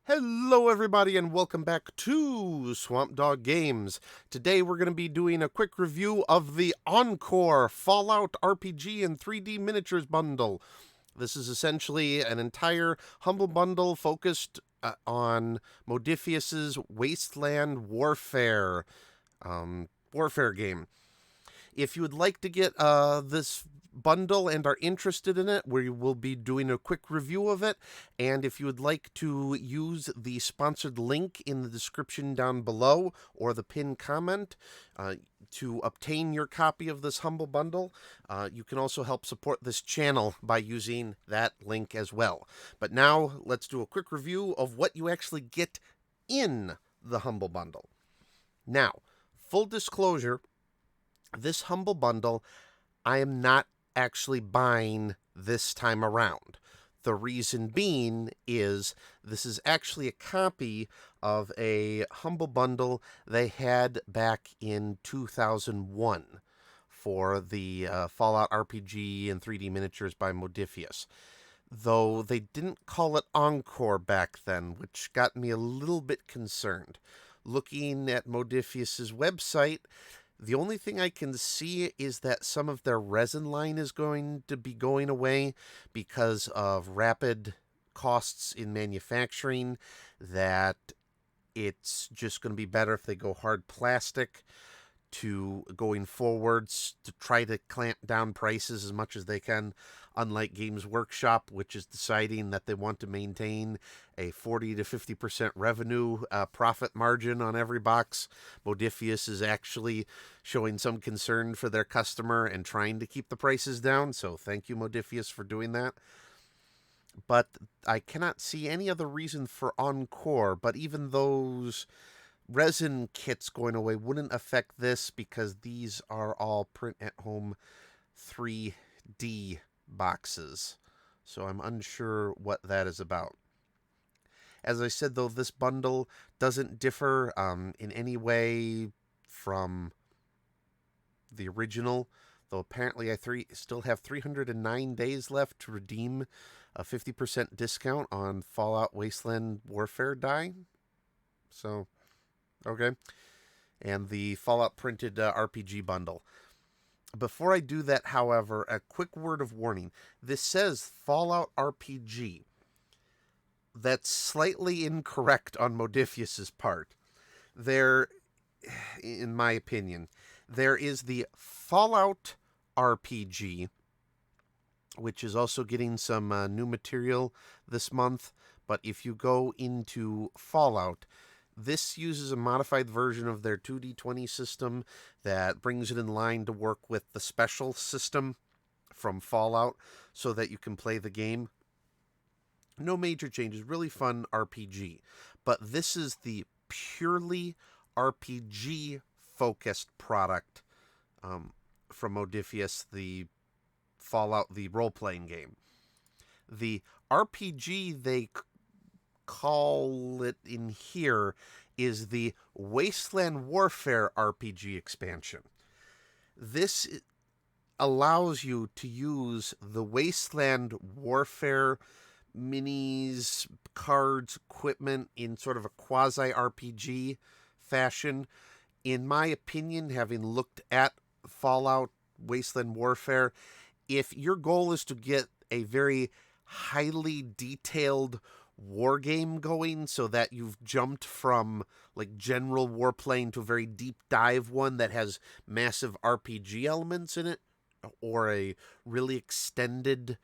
Hello everybody and welcome back to Swamp Dog Games. Today we're going to be doing a quick review of the Encore Fallout RPG and 3D Miniatures bundle. This is essentially an entire humble bundle focused on Modiphius's Wasteland Warfare game. If you would like to get this bundle and are interested in it, we will be doing a quick review of it. And if you would like to use the sponsored link in the description down below or the pinned comment to obtain your copy of this humble bundle, you can also help support this channel by using that link as well. But now let's do a quick review of what you actually get in the humble bundle. Now, full disclosure, this humble bundle I am not actually buying this time around. The reason being is this is actually a copy of a humble bundle they had back in 2001 for the Fallout RPG and 3D Miniatures by Modiphius. Though they didn't call it Encore back then, which got me a little bit concerned. Looking at Modiphius's website, the only thing I can see is that some of their resin line is going to be going away because of rapid costs in manufacturing, that it's just going to be better if they go hard plastic to going forwards to try to clamp down prices as much as they can, unlike Games Workshop, which is deciding that they want to maintain a 40 to 50% revenue profit margin on every box. Modiphius is actually showing some concern for their customer and trying to keep the prices down, so thank you, Modiphius, for doing that. But I cannot see any other reason for Encore, but even those resin kits going away wouldn't affect this because these are all print at home 3D boxes. So I'm unsure what that is about. As I said, though, this bundle doesn't differ in any way from the original, though apparently I still have 309 days left to redeem a 50% discount on Fallout Wasteland Warfare die. So, okay. And the Fallout printed RPG bundle. Before I do that, however, a quick word of warning. This says Fallout RPG. That's slightly incorrect on Modiphius's part. There, in my opinion, there is the Fallout RPG, which is also getting some new material this month. But if you go into Fallout, this uses a modified version of their 2D20 system that brings it in line to work with the special system from Fallout so that you can play the game. No major changes, really fun RPG. But this is the purely RPG-focused product from Modiphius, the Fallout, the role-playing game. The RPG they call it in here is the Wasteland Warfare RPG expansion. This allows you to use the Wasteland Warfare minis, cards, equipment in sort of a quasi-RPG fashion. In my opinion, having looked at Fallout Wasteland Warfare, if your goal is to get a very highly detailed war game going so that you've jumped from like general war playing to a very deep dive one that has massive RPG elements in it, or a really extended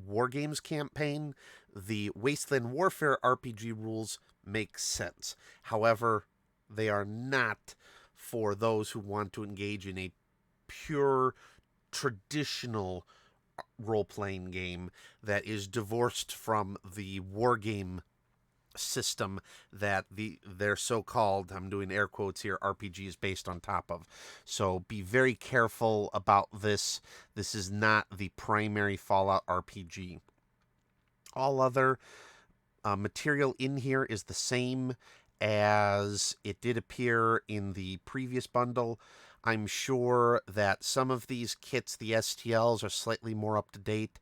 war games campaign, the Wasteland Warfare RPG rules make sense. However, they are not for those who want to engage in a pure traditional role-playing game that is divorced from the wargame system that their so-called, I'm doing air quotes here, RPG is based on top of. So be very careful about this. This is not the primary Fallout RPG. All other material in here is the same as it did appear in the previous bundle. I'm sure that some of these kits, the STLs, are slightly more up to date.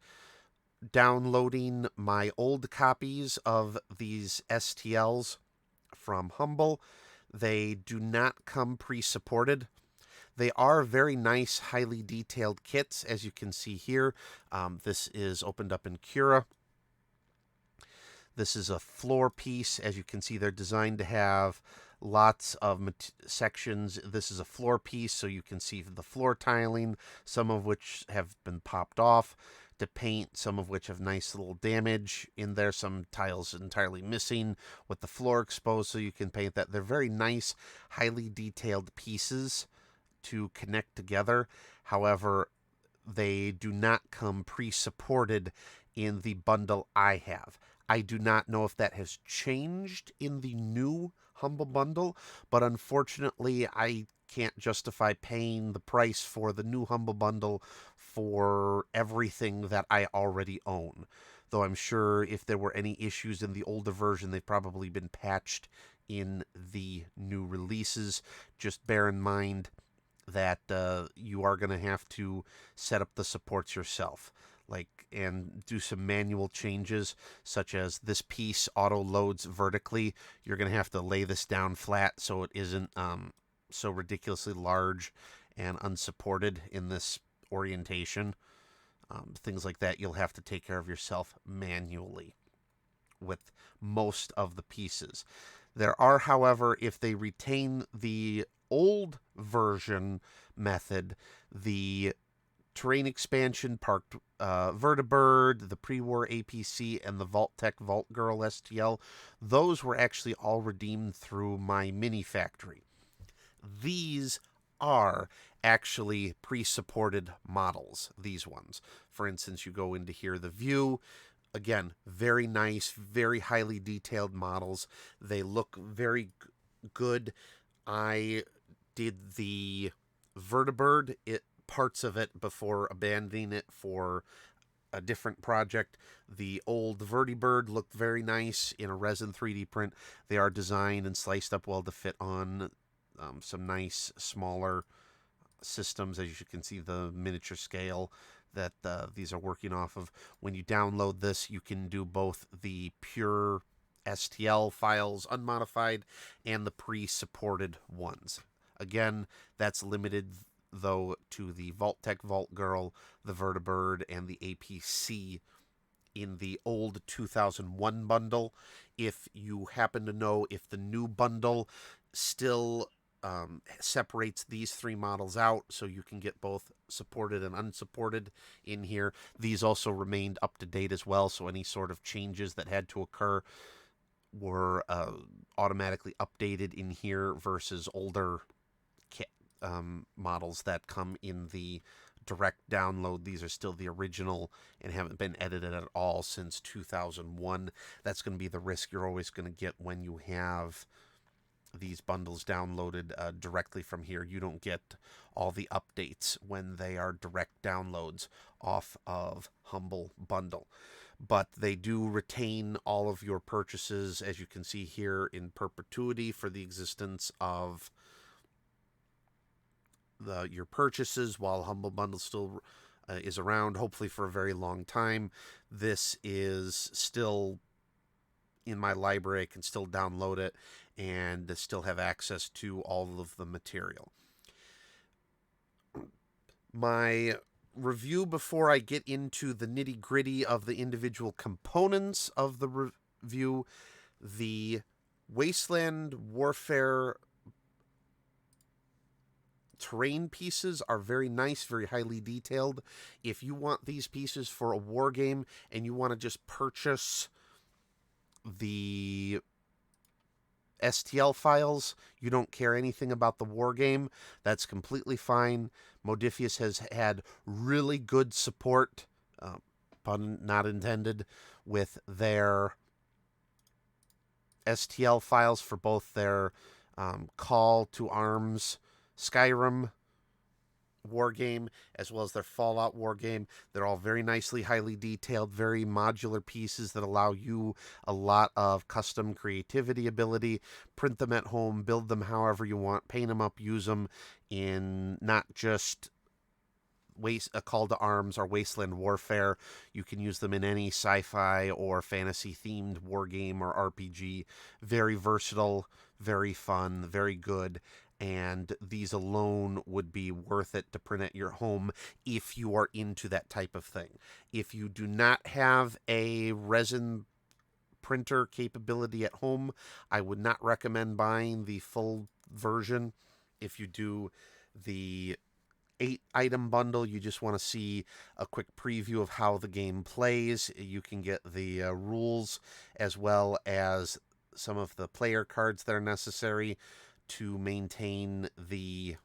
downloading my old copies of these STLs from Humble. They do not come pre-supported. They are very nice, highly detailed kits, as you can see here. This is opened up in Cura. This is a floor piece. As you can see, they're designed to have lots of sections. This is a floor piece, so you can see the floor tiling, some of which have been popped off to paint, some of which have nice little damage in there, some tiles entirely missing with the floor exposed, so you can paint that. They're very nice, highly detailed pieces to connect together. However, they do not come pre-supported in the bundle I have. I do not know if that has changed in the new Humble Bundle, but unfortunately I can't justify paying the price for the new Humble Bundle for everything that I already own. Though I'm sure if there were any issues in the older version, they've probably been patched in the new releases. Just bear in mind that you are going to have to set up the supports yourself, and do some manual changes, such as this piece auto loads vertically. You're going to have to lay this down flat so it isn't so ridiculously large and unsupported in this orientation. Things like that you'll have to take care of yourself manually with most of the pieces. There are, however, if they retain the old version method, the terrain expansion, parked vertibird, the pre-war APC, and the Vault-Tec Vault Girl STL, those were actually all redeemed through my mini factory. These are actually pre-supported models, these ones. For instance, you go into here, the view. Again, very nice, very highly detailed models. They look very good. I did the vertibird, parts of it before abandoning it for a different project. The old vertibird looked very nice in a resin 3D print. They are designed and sliced up well to fit on some nice smaller systems. As you can see, the miniature scale that these are working off of. When you download this, you can do both the pure STL files unmodified and the pre-supported ones. Again, that's limited though to the Vault-Tec Vault Girl, the vertibird, and the APC in the old 2001 bundle. If you happen to know if the new bundle still separates these three models out so you can get both supported and unsupported in here. These also remained up to date as well, so any sort of changes that had to occur were automatically updated in here versus older models that come in the direct download. These are still the original and haven't been edited at all since 2001. That's going to be the risk you're always going to get when you have these bundles downloaded directly from here. You don't get all the updates when they are direct downloads off of Humble Bundle. But they do retain all of your purchases, as you can see here, in perpetuity for the existence of your purchases while Humble Bundle still is around, hopefully for a very long time. This is still in my library. I can still download it and still have access to all of the material. My review before I get into the nitty-gritty of the individual components of the review: the Wasteland Warfare terrain pieces are very nice, very highly detailed. If you want these pieces for a war game and you want to just purchase the STL files, you don't care anything about the war game, that's completely fine. Modiphius has had really good support, pun not intended, with their STL files for both their Call to Arms Skyrim wargame as well as their Fallout wargame. They're all very nicely, highly detailed, very modular pieces that allow you a lot of custom creativity ability. Print them at home, build them however you want, paint them up, use them in not just a Call to Arms or Wasteland Warfare. You can use them in any sci-fi or fantasy-themed wargame or RPG. Very versatile, very fun, very good. And these alone would be worth it to print at your home if you are into that type of thing. If you do not have a resin printer capability at home, I would not recommend buying the full version. If you do the 8-item bundle, you just want to see a quick preview of how the game plays. You can get the rules as well as some of the player cards that are necessary to maintain the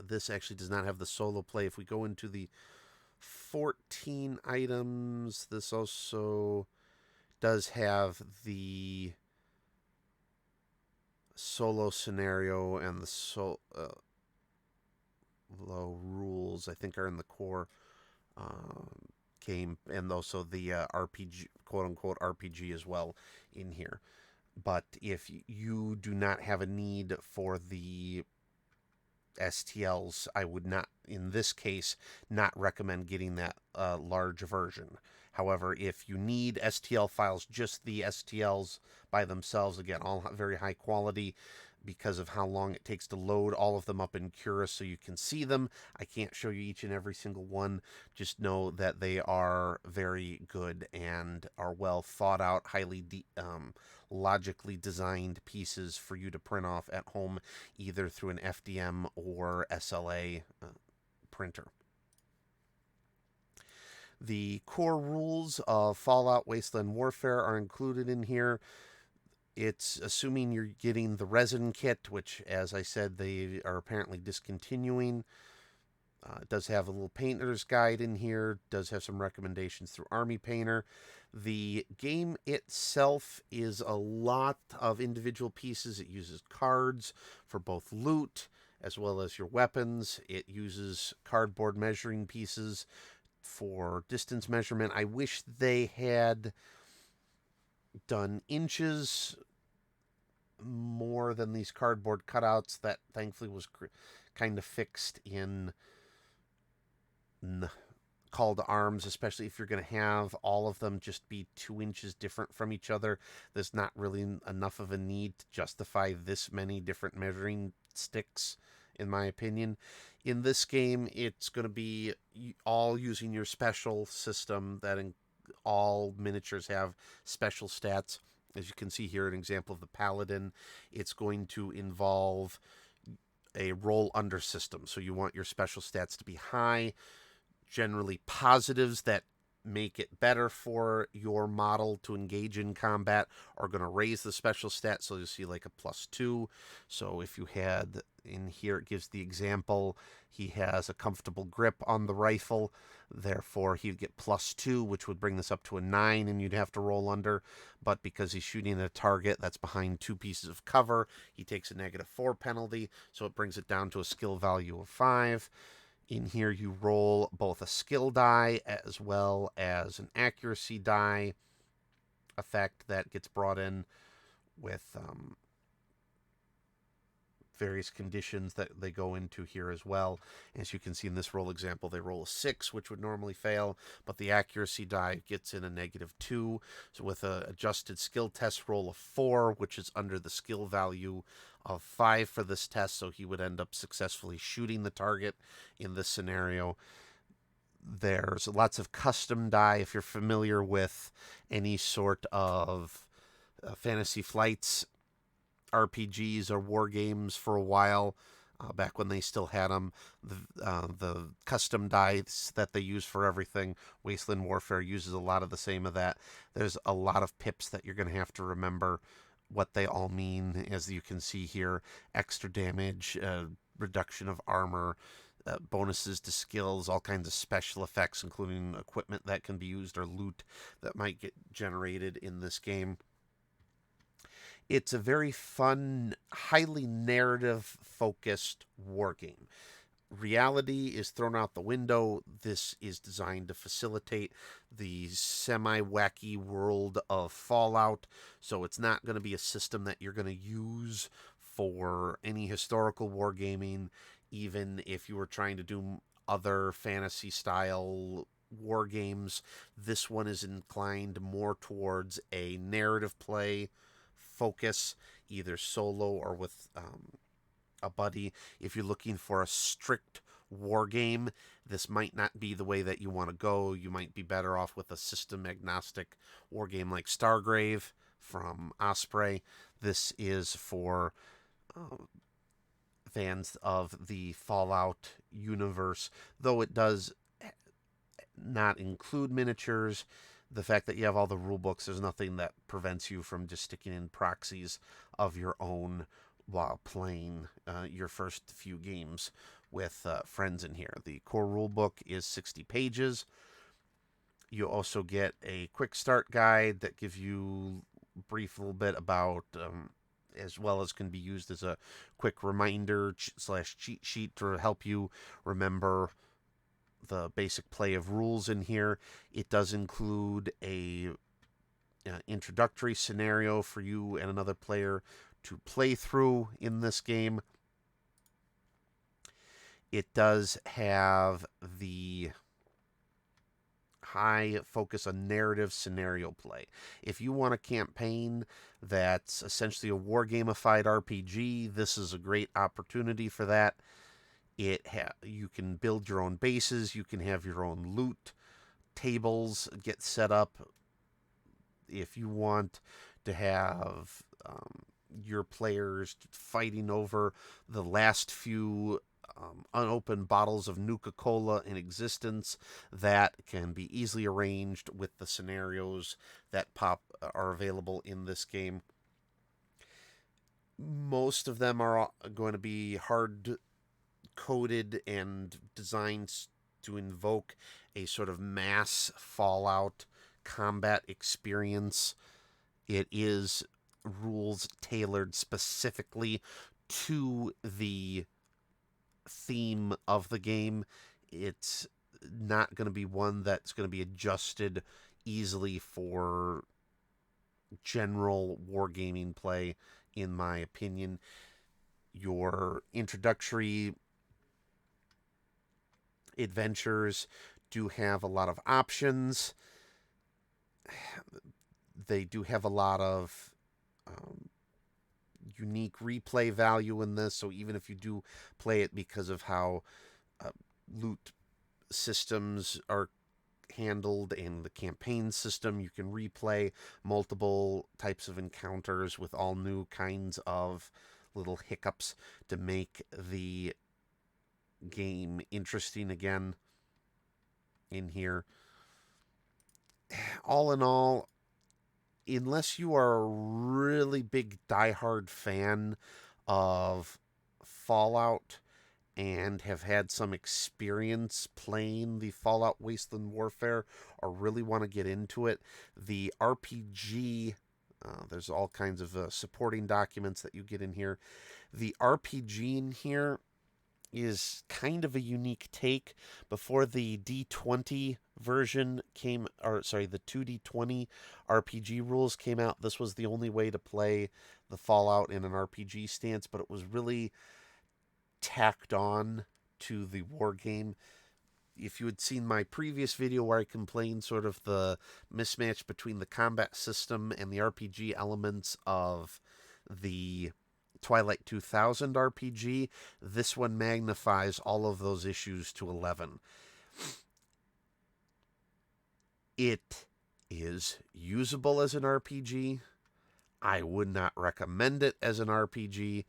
this actually does not have the solo play. If we go into the 14 items, this also does have the solo scenario, and the solo rules I think are in the core game, and also the RPG, quote unquote RPG as well in here. But if you do not have a need for the STLs, I would not, in this case, not recommend getting that large version. However, if you need STL files, just the STLs by themselves, again, all very high quality because of how long it takes to load all of them up in Cura so you can see them. I can't show you each and every single one. Just know that they are very good and are well thought out, highly logically designed pieces for you to print off at home, either through an FDM or SLA printer. The core rules of Fallout Wasteland Warfare are included in here. It's assuming you're getting the resin kit, which, as I said, they are apparently discontinuing. It does have a little painter's guide in here. Does have some recommendations through Army Painter. The game itself is a lot of individual pieces. It uses cards for both loot as well as your weapons. It uses cardboard measuring pieces for distance measurement. I wish they had done inches more than these cardboard cutouts. That thankfully was kind of fixed in Call to Arms, especially if you're going to have all of them just be 2 inches different from each other. There's not really enough of a need to justify this many different measuring sticks, in my opinion. In this game, it's going to be all using your special system that all miniatures have special stats. As you can see here, an example of the Paladin. It's going to involve a roll under system. So you want your special stats to be high, generally positives that make it better for your model to engage in combat are going to raise the special stat. So you'll see like a +2. So if you had in here, it gives the example, he has a comfortable grip on the rifle, therefore he'd get +2, which would bring this up to a 9, and you'd have to roll under. But because he's shooting at a target that's behind 2 pieces of cover, he takes a -4 penalty, so it brings it down to a skill value of 5. In here, you roll both a skill die as well as an accuracy die effect that gets brought in with various conditions that they go into here as well. As you can see in this roll example, they roll a 6, which would normally fail, but the accuracy die gets in a -2. So with an adjusted skill test roll of 4, which is under the skill value of 5 for this test, so he would end up successfully shooting the target in this scenario. There's lots of custom die if you're familiar with any sort of Fantasy Flights RPGs or war games for a while, back when they still had them. The custom dice that they use for everything, Wasteland Warfare uses a lot of the same of that. There's a lot of pips that you're going to have to remember what they all mean, as you can see here. Extra damage, reduction of armor, bonuses to skills, all kinds of special effects, including equipment that can be used or loot that might get generated in this game. It's a very fun, highly narrative-focused war game. Reality is thrown out the window. This is designed to facilitate the semi-wacky world of Fallout, so it's not going to be a system that you're going to use for any historical wargaming. Even if you were trying to do other fantasy style war games, this one is inclined more towards a narrative play focus, either solo or with a buddy. If you're looking for a strict war game, this might not be the way that you want to go. You might be better off with a system agnostic war game like Stargrave from Osprey. This is for fans of the Fallout universe, though it does not include miniatures. The fact that you have all the rule books, there's nothing that prevents you from just sticking in proxies of your own while playing your first few games with friends in here. The core rule book is 60 pages. You also get a quick start guide that gives you a brief little bit about, as well as can be used as a quick reminder slash cheat sheet to help you remember the basic play of rules in here. It does include a introductory scenario for you and another player to play through in this game. It does have the high focus on narrative scenario play. If you want a campaign that's essentially a wargamified RPG, this is a great opportunity for that. You can build your own bases, you can have your own loot tables get set up. If you want to have your players fighting over the last few unopened bottles of Nuka-Cola in existence, that can be easily arranged with the scenarios that are available in this game. Most of them are going to be hard coded and designed to invoke a sort of mass Fallout combat experience. It is rules tailored specifically to the theme of the game. It's not going to be one that's going to be adjusted easily for general wargaming play, in my opinion. Your introductory adventures do have a lot of options. They do have a lot of unique replay value in this, so even if you do play it because of how loot systems are handled in the campaign system, you can replay multiple types of encounters with all new kinds of little hiccups to make the game interesting again in here. All in all, unless you are a really big diehard fan of Fallout and have had some experience playing the Fallout Wasteland Warfare or really want to get into it, the RPG, there's all kinds of supporting documents that you get in here. The RPG in here is kind of a unique take. Before the D20 version came, or sorry, the 2D20 RPG rules came out, this was the only way to play the Fallout in an RPG stance, but it was really tacked on to the war game. If you had seen my previous video where I complained sort of the mismatch between the combat system and the RPG elements of the Twilight 2000 RPG, this one magnifies all of those issues to 11. It is usable as an RPG. I would not recommend it as an RPG.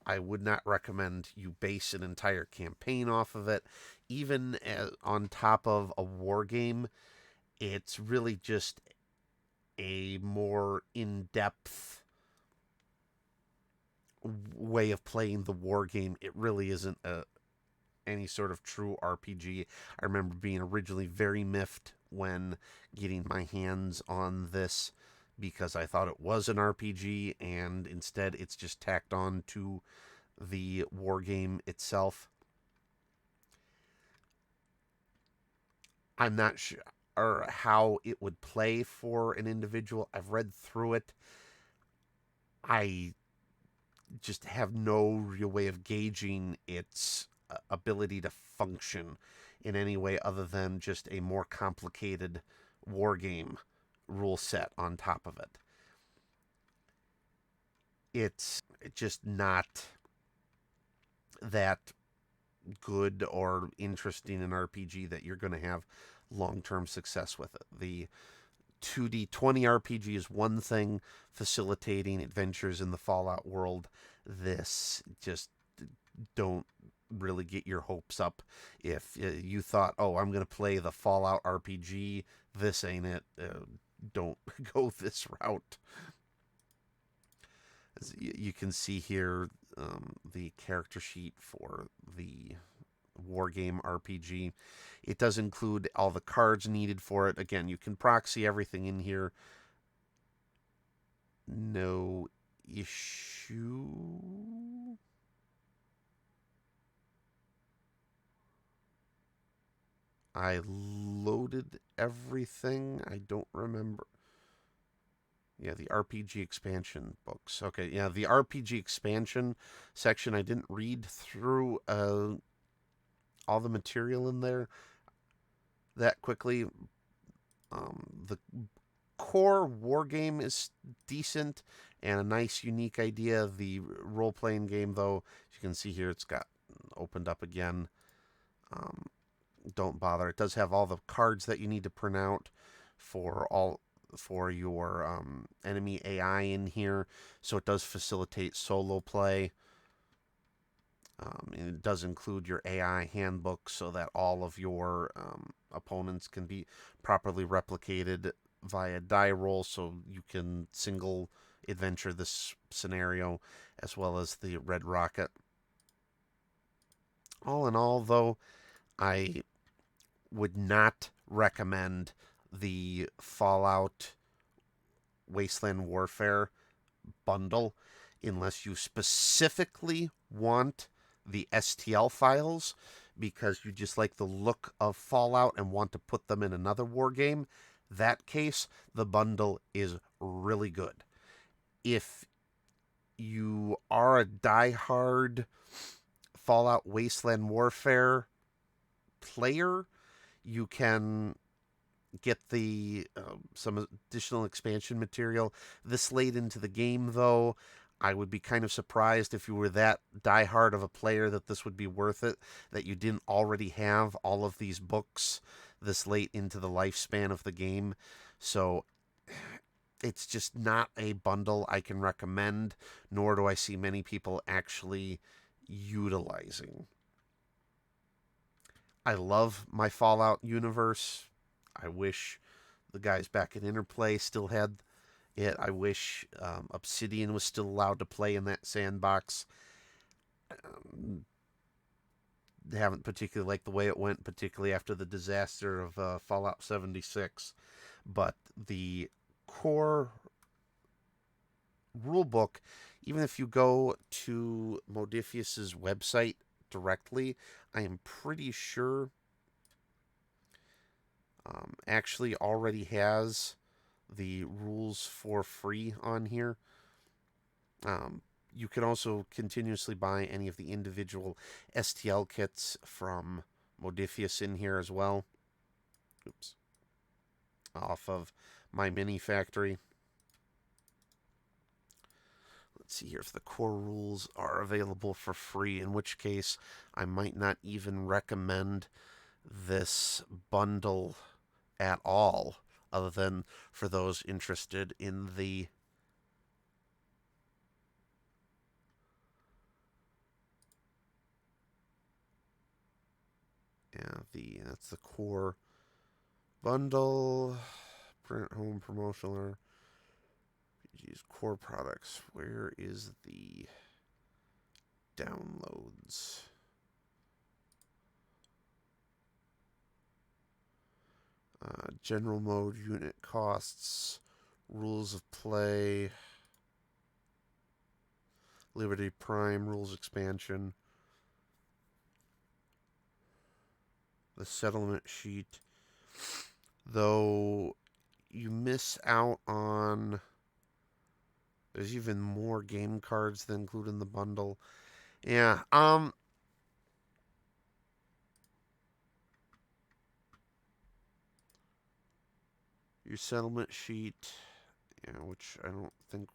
I would not recommend you base an entire campaign off of it. Even on top of a war game, it's really just a more in-depth way of playing the war game. It really isn't any sort of true RPG. I remember being originally very miffed when getting my hands on this because I thought it was an RPG, and instead it's just tacked on to the war game itself. I'm not sure how it would play for an individual. I've read through it. I just have no real way of gauging its ability to function in any way other than just a more complicated war game rule set on top of it. It's just not that good or interesting an RPG that you're going to have long-term success with it. The 2D20 RPG is one thing, facilitating adventures in the Fallout world. This just don't really get your hopes up. If you thought, oh, I'm going to play the Fallout RPG, this ain't it. Don't go this route. As you can see here, the character sheet for the wargame RPG. It does include all the cards needed for it. Again, you can proxy everything in here. No issue. I loaded everything. I don't remember. Yeah, the RPG expansion books. Okay, yeah, the RPG expansion section, I didn't read through all the material in there that quickly. The core war game is decent and a nice, unique idea. The role-playing game, though, as you can see here, it's got opened up again. Don't bother. It does have all the cards that you need to print out for your enemy AI in here, so it does facilitate solo play. And it does include your AI handbook so that all of your opponents can be properly replicated via die roll, so you can single adventure this scenario as well as the Red Rocket. All in all, though, I would not recommend the Fallout Wasteland Warfare bundle unless you specifically want the STL files because you just like the look of Fallout and want to put them in another war game. That case, the bundle is really good. If you are a diehard Fallout Wasteland Warfare player, you can get the some additional expansion material this late into the game, though. I would be kind of surprised if you were that diehard of a player that this would be worth it, that you didn't already have all of these books this late into the lifespan of the game. So it's just not a bundle I can recommend, nor do I see many people actually utilizing. I love my Fallout universe. I wish the guys back at Interplay still had it. I wish Obsidian was still allowed to play in that sandbox. They haven't particularly liked the way it went, particularly after the disaster of Fallout 76. But the core rulebook, even if you go to Modiphius's website directly, I am pretty sure actually already has the rules for free on here. You can also continuously buy any of the individual STL kits from Modiphius in here as well. Oops. Off of my mini factory. Let's see here if the core rules are available for free, in which case I might not even recommend this bundle at all, other than for those interested in the that's the core bundle. Print home promotional RPGs core products. Where is the downloads? General mode, unit costs, rules of play, Liberty Prime, rules expansion, the settlement sheet. Though you miss out on, there's even more game cards that include in the bundle. Yeah, your settlement sheet, yeah, which I don't think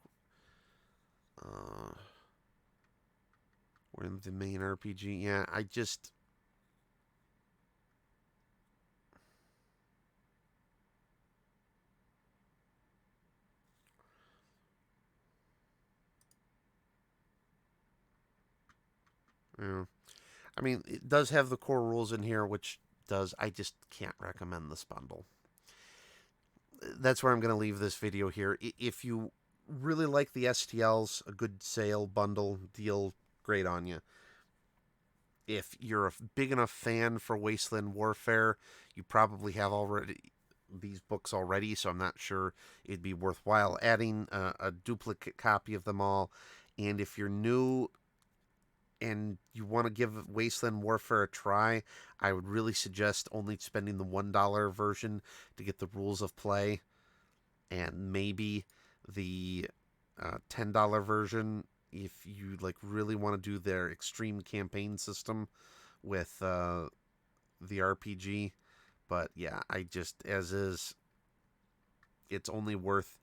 we're in the main RPG. Yeah, I just yeah. I mean, it does have the core rules in here, which does. I just can't recommend this bundle. That's where I'm going to leave this video here. If you really like the STLs, a good sale bundle deal, great on you. If you're a big enough fan for Wasteland Warfare, you probably have already these books already, so I'm not sure it'd be worthwhile adding a duplicate copy of them all. And if you're new and you want to give Wasteland Warfare a try, I would really suggest only spending the $1 version to get the rules of play, and maybe the $10 version if you like really want to do their extreme campaign system with the RPG. But yeah, I just, as is, it's only worth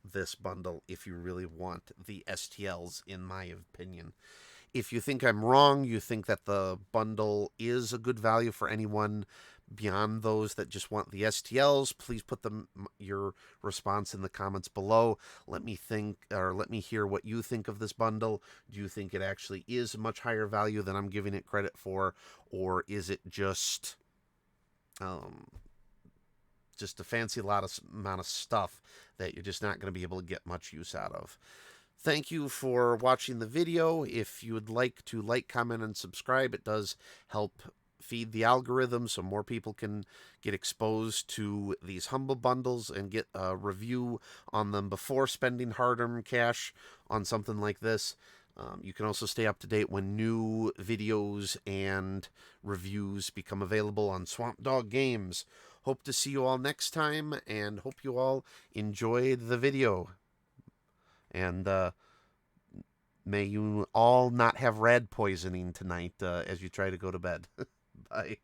this bundle if you really want the STLs, in my opinion. If you think I'm wrong, you think that the bundle is a good value for anyone beyond those that just want the STLs, please put your response in the comments below. Let me think, or let me hear what you think of this bundle. Do you think it actually is a much higher value than I'm giving it credit for, or is it just a fancy amount of stuff that you're just not going to be able to get much use out of? Thank you for watching the video. If you would like to like, comment, and subscribe, it does help feed the algorithm so more people can get exposed to these humble bundles and get a review on them before spending hard-earned cash on something like this. You can also stay up to date when new videos and reviews become available on Swamp Dog Games. Hope to see you all next time, and hope you all enjoyed the video. And may you all not have rat poisoning tonight as you try to go to bed. Bye.